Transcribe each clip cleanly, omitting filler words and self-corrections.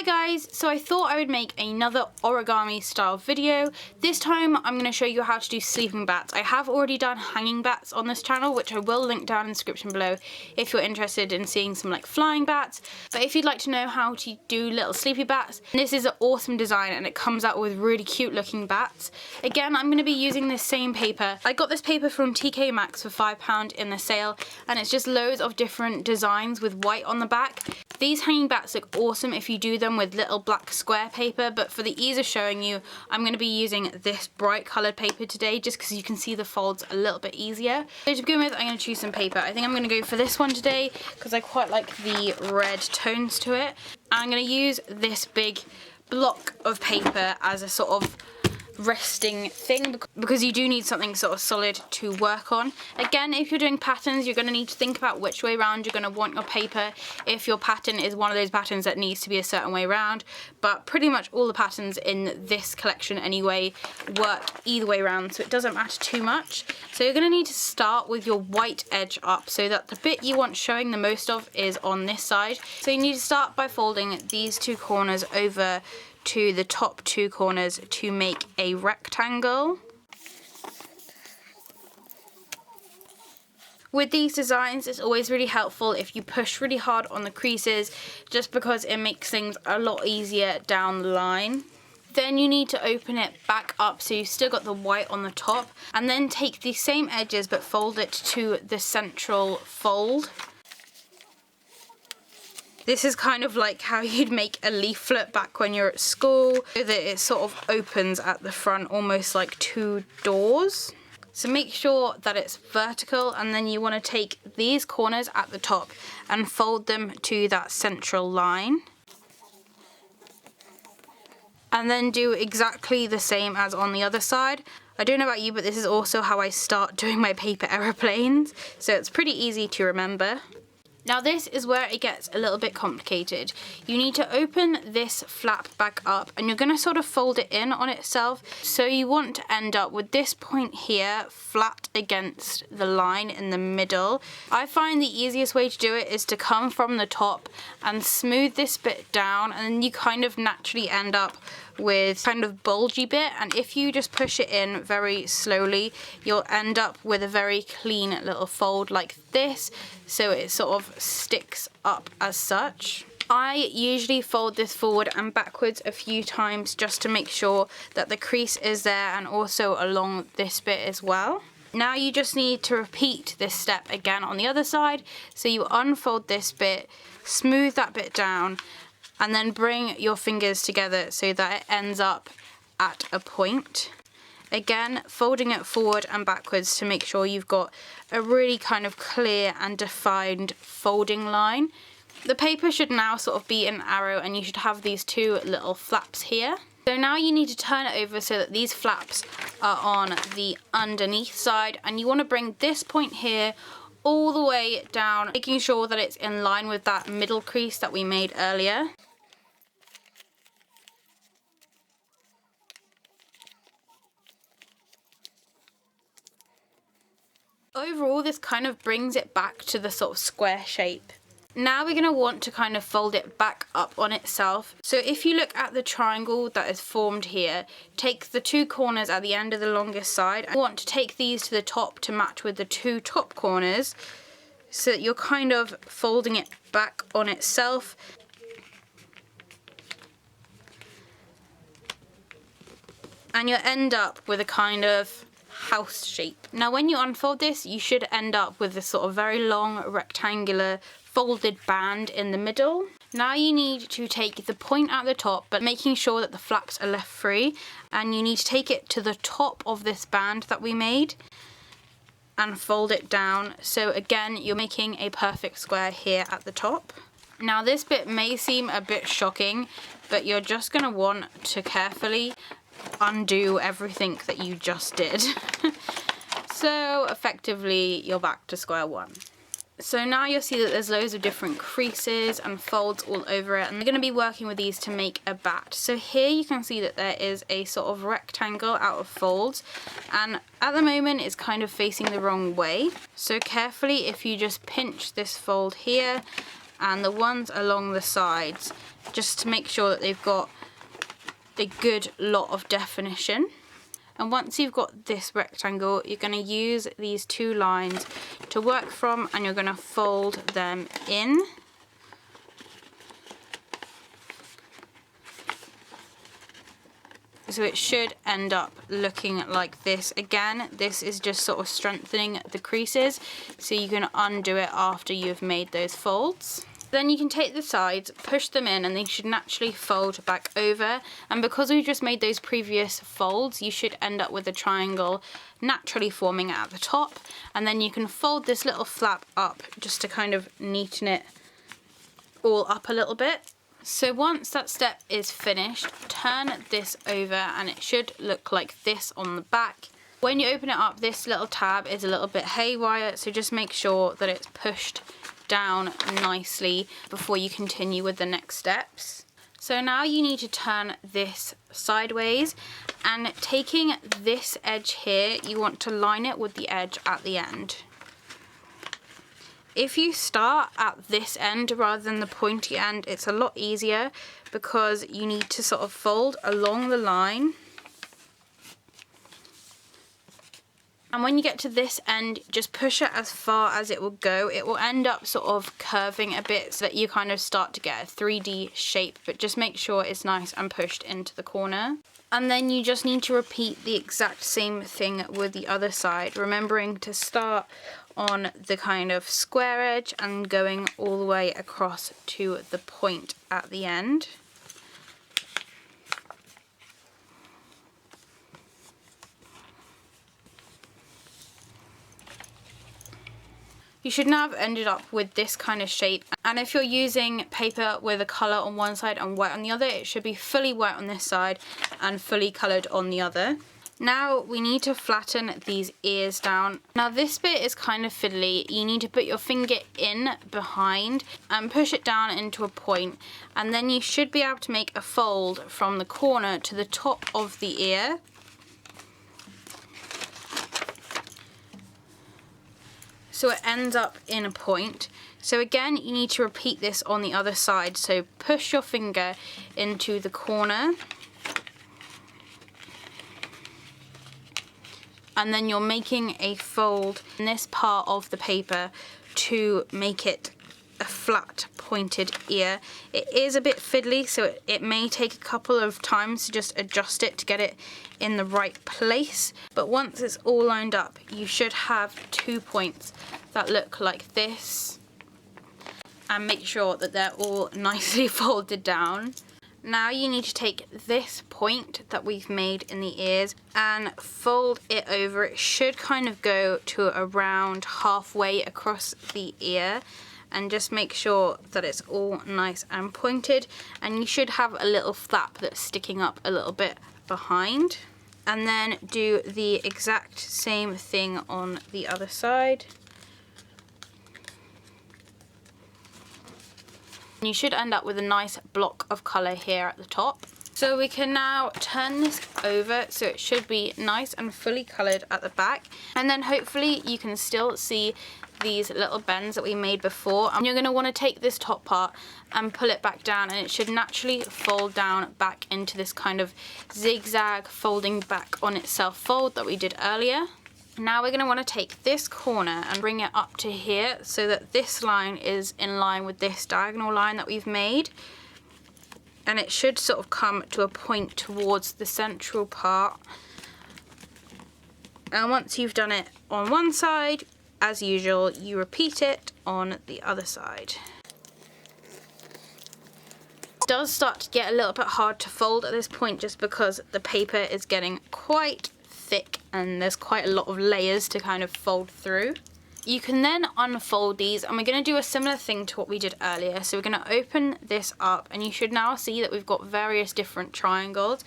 Hi guys, so I thought I would make another origami style video. This time I'm going to show you how to do sleeping bats. I have already done hanging bats on this channel, which I will link down in the description below if you're interested in seeing some like flying bats. But if you'd like to know how to do little sleepy bats, this is an awesome design and it comes out with really cute looking bats. Again, I'm going to be using this same paper. I got this paper from TK Maxx for £5 in the sale, and it's just loads of different designs with white on the back. These hanging bats look awesome if you do them with little black square paper, but for the ease of showing you, I'm going to be using this bright coloured paper today just because you can see the folds a little bit easier. So to begin with, I'm going to choose some paper. I think I'm going to go for this one today because I quite like the red tones to it. And I'm going to use this big block of paper as a sort of resting thing because you do need something sort of solid to work on. Again, if you're doing patterns, you're going to need to think about which way round you're going to want your paper if your pattern is one of those patterns that needs to be a certain way round, but pretty much all the patterns in this collection anyway work either way round, so it doesn't matter too much. So you're going to need to start with your white edge up so that the bit you want showing the most of is on this side. So you need to start by folding these two corners over to the top two corners to make a rectangle. With these designs, it's always really helpful if you push really hard on the creases, just because it makes things a lot easier down the line. Then you need to open it back up so you've still got the white on the top, and then take the same edges but fold it to the central fold. This is kind of like how you'd make a leaflet back when you're at school, so that it sort of opens at the front, almost like two doors. So make sure that it's vertical, and then you want to take these corners at the top and fold them to that central line. And then do exactly the same as on the other side. I don't know about you, but this is also how I start doing my paper aeroplanes, so it's pretty easy to remember. Now this is where it gets a little bit complicated. You need to open this flap back up and you're going to sort of fold it in on itself. So you want to end up with this point here flat against the line in the middle. I find the easiest way to do it is to come from the top and smooth this bit down, and then you kind of naturally end up with kind of bulgy bit, and if you just push it in very slowly, you'll end up with a very clean little fold like this, so it sort of sticks up as such. I usually fold this forward and backwards a few times just to make sure that the crease is there, and also along this bit as well. Now you just need to repeat this step again on the other side, so you unfold this bit, smooth that bit down, and then bring your fingers together so that it ends up at a point. Again, folding it forward and backwards to make sure you've got a really kind of clear and defined folding line. The paper should now sort of be an arrow, and you should have these two little flaps here. So now you need to turn it over so that these flaps are on the underneath side, and you want to bring this point here all the way down, making sure that it's in line with that middle crease that we made earlier. Overall, this kind of brings it back to the sort of square shape. Now we're going to want to kind of fold it back up on itself. So if you look at the triangle that is formed here, take the two corners at the end of the longest side. I want to take these to the top to match with the two top corners, so that you're kind of folding it back on itself. And you'll end up with a kind of house shape. Now when you unfold this, you should end up with this sort of very long rectangular folded band in the middle. Now you need to take the point at the top, but making sure that the flaps are left free, and you need to take it to the top of this band that we made and fold it down. So again, you're making a perfect square here at the top. Now this bit may seem a bit shocking, but you're just going to want to carefully undo everything that you just did. So effectively you're back to square one. So now you'll see that there's loads of different creases and folds all over it, and we're going to be working with these to make a bat. So here you can see that there is a sort of rectangle out of folds, and at the moment it's kind of facing the wrong way. So carefully, if you just pinch this fold here and the ones along the sides, just to make sure that they've got a good lot of definition. And once you've got this rectangle, you're going to use these two lines to work from, and you're going to fold them in. So it should end up looking like this. Again, this is just sort of strengthening the creases, so you can undo it after you've made those folds. Then you can take the sides, push them in, and they should naturally fold back over. And because we just made those previous folds, you should end up with a triangle naturally forming at the top. And then you can fold this little flap up just to kind of neaten it all up a little bit. So once that step is finished, turn this over and it should look like this on the back. When you open it up, this little tab is a little bit haywire, so just make sure that it's pushed down nicely before you continue with the next steps. So now you need to turn this sideways, and taking this edge here, you want to line it with the edge at the end. If you start at this end rather than the pointy end, it's a lot easier because you need to sort of fold along the line. And when you get to this end, just push it as far as it will go. It will end up sort of curving a bit so that you kind of start to get a 3D shape, but just make sure it's nice and pushed into the corner. And then you just need to repeat the exact same thing with the other side, remembering to start on the kind of square edge and going all the way across to the point at the end. You should now have ended up with this kind of shape, and if you're using paper with a colour on one side and white on the other, it should be fully white on this side and fully coloured on the other. Now we need to flatten these ears down. Now this bit is kind of fiddly. You need to put your finger in behind and push it down into a point, and then you should be able to make a fold from the corner to the top of the ear. So it ends up in a point. So again, you need to repeat this on the other side. So push your finger into the corner, and then you're making a fold in this part of the paper to make it a flat pointed ear. It is a bit fiddly, so it may take a couple of times to just adjust it to get it in the right place, but once it's all lined up, you should have 2 points that look like this, and make sure that they're all nicely folded down. Now you need to take this point that we've made in the ears and fold it over. It should kind of go to around halfway across the ear, and just make sure that it's all nice and pointed, and you should have a little flap that's sticking up a little bit behind. And then do the exact same thing on the other side. You should end up with a nice block of colour here at the top. So we can now turn this over so it should be nice and fully coloured at the back, and then hopefully you can still see these little bends that we made before, and you're going to want to take this top part and pull it back down, and it should naturally fold down back into this kind of zigzag folding back on itself fold that we did earlier. Now we're going to want to take this corner and bring it up to here so that this line is in line with this diagonal line that we've made, and it should sort of come to a point towards the central part. And once you've done it on one side, as usual, you repeat it on the other side. It does start to get a little bit hard to fold at this point just because the paper is getting quite thick and there's quite a lot of layers to kind of fold through. You can then unfold these, and we're going to do a similar thing to what we did earlier. So we're going to open this up, and you should now see that we've got various different triangles.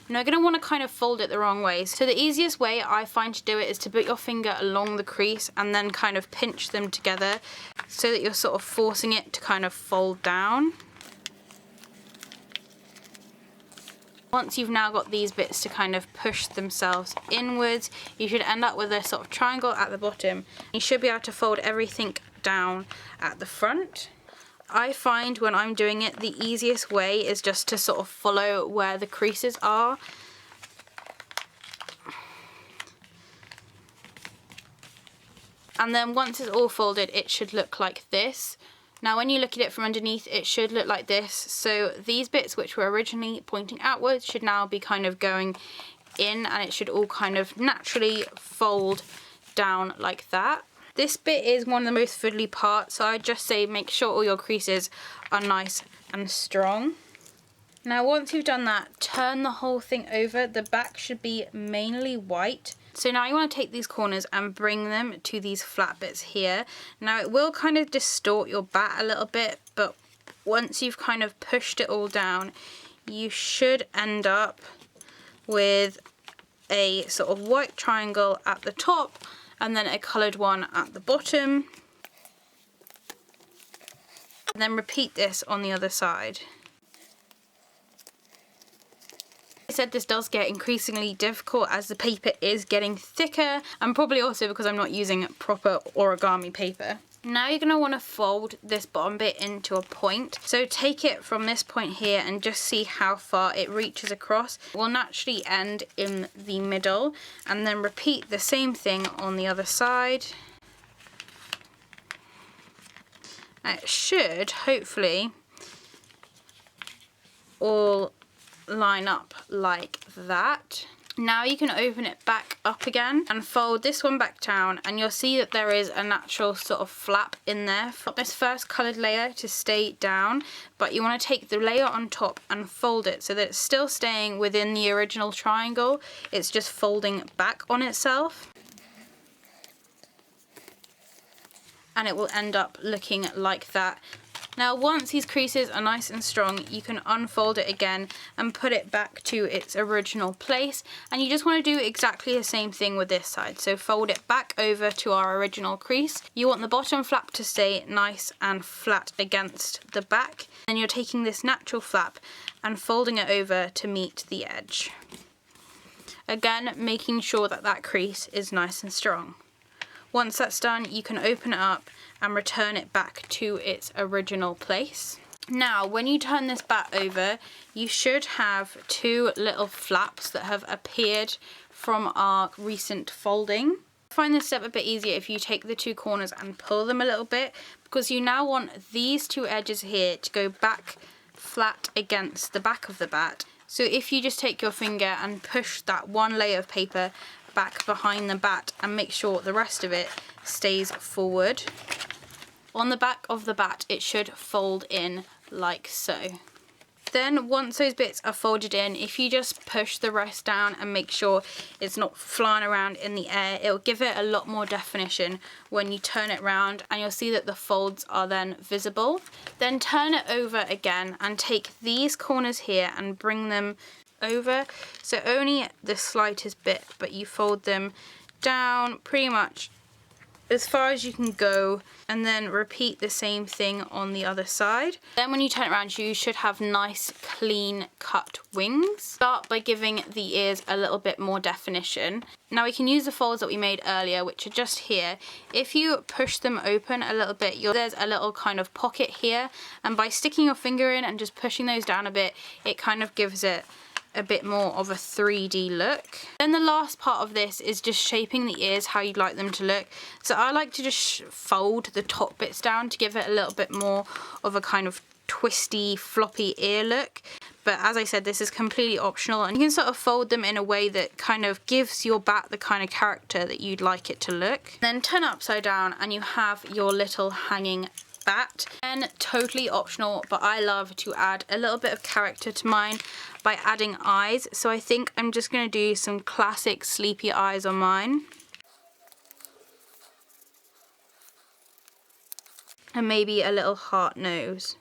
Now you're going to want to kind of fold it the wrong way. So the easiest way I find to do it is to put your finger along the crease and then kind of pinch them together so that you're sort of forcing it to kind of fold down. Once you've now got these bits to kind of push themselves inwards, you should end up with a sort of triangle at the bottom. You should be able to fold everything down at the front. I find when I'm doing it, the easiest way is just to sort of follow where the creases are. And then once it's all folded, it should look like this. Now when you look at it from underneath, it should look like this. So these bits which were originally pointing outwards should now be kind of going in, and it should all kind of naturally fold down like that. This bit is one of the most fiddly parts, so I just say make sure all your creases are nice and strong. Now once you've done that, turn the whole thing over. The back should be mainly white. So now you want to take these corners and bring them to these flat bits here. Now it will kind of distort your bat a little bit, but once you've kind of pushed it all down, you should end up with a sort of white triangle at the top and then a coloured one at the bottom. And then repeat this on the other side. I said this does get increasingly difficult as the paper is getting thicker, and probably also because I'm not using proper origami paper. Now you're going to want to fold this bottom bit into a point. So take it from this point here and just see how far it reaches across. It will naturally end in the middle, and then repeat the same thing on the other side. It should hopefully all line up like that. Now you can open it back up again and fold this one back down, and you'll see that there is a natural sort of flap in there for this first coloured layer to stay down, but you want to take the layer on top and fold it so that it's still staying within the original triangle. It's just folding back on itself, and it will end up looking like that. Now once these creases are nice and strong, you can unfold it again and put it back to its original place, and you just want to do exactly the same thing with this side. So fold it back over to our original crease. You want the bottom flap to stay nice and flat against the back, and you're taking this natural flap and folding it over to meet the edge. Again, making sure that that crease is nice and strong. Once that's done, you can open it up and return it back to its original place. Now, when you turn this back over, you should have two little flaps that have appeared from our recent folding. I find this step a bit easier if you take the two corners and pull them a little bit, because you now want these two edges here to go back flat against the back of the bat. So if you just take your finger and push that one layer of paper back behind the bat and make sure the rest of it stays forward, on the back of the bat it should fold in like so. Then once those bits are folded in, if you just push the rest down and make sure it's not flying around in the air, it'll give it a lot more definition when you turn it around, and you'll see that the folds are then visible. Then turn it over again and take these corners here and bring them over, so only the slightest bit, but you fold them down pretty much as far as you can go, and then repeat the same thing on the other side. Then when you turn it around, you should have nice clean cut wings. Start by giving the ears a little bit more definition. Now we can use the folds that we made earlier, which are just here. If you push them open a little bit, there's a little kind of pocket here, and by sticking your finger in and just pushing those down a bit, it kind of gives it a bit more of a 3D look. Then the last part of this is just shaping the ears how you'd like them to look. So I like to just fold the top bits down to give it a little bit more of a kind of twisty, floppy ear look. But as I said, this is completely optional, and you can sort of fold them in a way that kind of gives your bat the kind of character that you'd like it to look. Then turn upside down and you have your little hanging bat. And totally optional, but I love to add a little bit of character to mine by adding eyes. So I think I'm just going to do some classic sleepy eyes on mine. And maybe a little heart nose.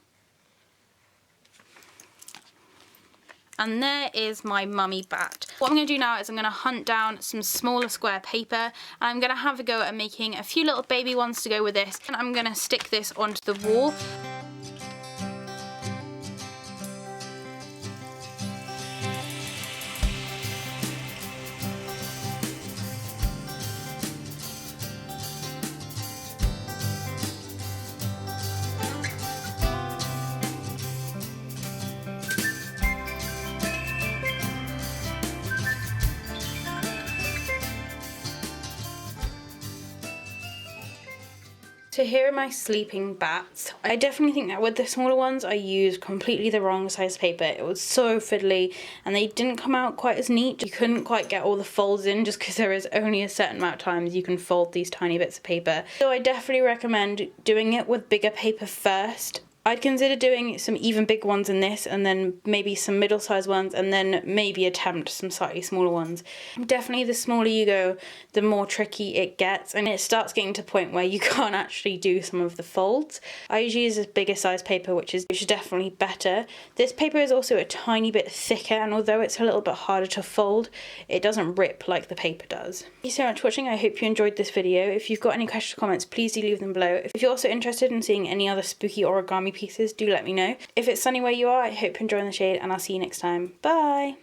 And there is my mummy bat. What I'm going to do now is I'm going to hunt down some smaller square paper, and I'm going to have a go at making a few little baby ones to go with this, and I'm going to stick this onto the wall. So here are my sleeping bats. I definitely think that with the smaller ones I used completely the wrong size paper. It was so fiddly and they didn't come out quite as neat. You couldn't quite get all the folds in just because there is only a certain amount of times you can fold these tiny bits of paper. So I definitely recommend doing it with bigger paper first. I'd consider doing some even big ones in this and then maybe some middle-sized ones and then maybe attempt some slightly smaller ones. Definitely the smaller you go, the more tricky it gets and it starts getting to a point where you can't actually do some of the folds. I usually use a bigger size paper which is definitely better. This paper is also a tiny bit thicker and although it's a little bit harder to fold, it doesn't rip like the paper does. Thank you so much for watching. I hope you enjoyed this video. If you've got any questions or comments, please do leave them below. If you're also interested in seeing any other spooky origami pieces, do let me know. If it's sunny where you are, I hope you're enjoying the shade and I'll see you next time. Bye!